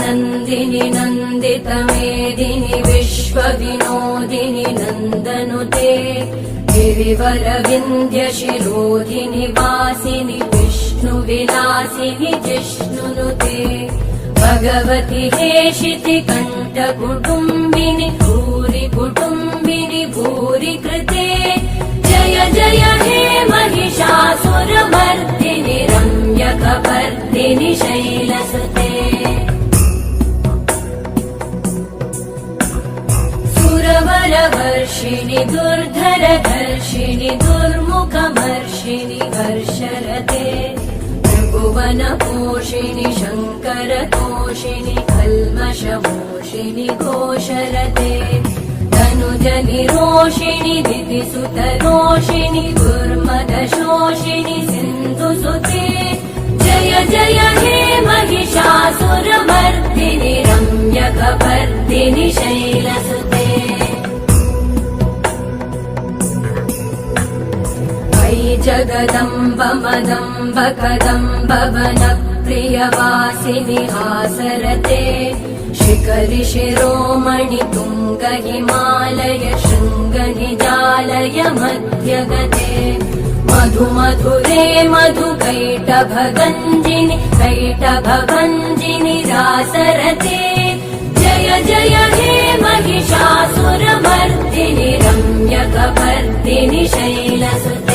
नन्दिनि नन्दितमेदिनि विश्वविनोदिनि नन्दनुते गिरिवरविन्ध्यशिरोधिनि वासिनि विष्णुविलासिनि जिष्णुनुते भगवति हेशितिकण्ठकुटुम्बिनि भूरि कुटुम्बिनि भूरि कृते जय जय हे महिषासुरमर्दिनि रम्यकपर्दिनि शैलसुते सुरवरवर्षिणि दुर्धरधर्षिणि दुर्मुखमर्षिणि हर्षरते भुवनपोषिणि शङ्करतोषिणि कल्मषमोषिणि घोषरते तनुजनिरोषिणि दितिसुतरोषिणि दुर्मदशोषिणि सिन्धुसुते जय जय हे महिषासुरमर्दिनि रम्यकपर्दिनि शैलसुते जगदम्ब मदम्ब कदम्ब वनप्रियवासिनि हासरते शिखरि शिरोमणि तुङ्ग हिमालय शृङ्गनिजालय मध्यगते मधुमधुरे मधुकैटभगञ्जिनि कैटभभञ्जिनि रासरते जय जय हे महिषासुरमर्दिनि रम्यकपर्दिनि शैलसुते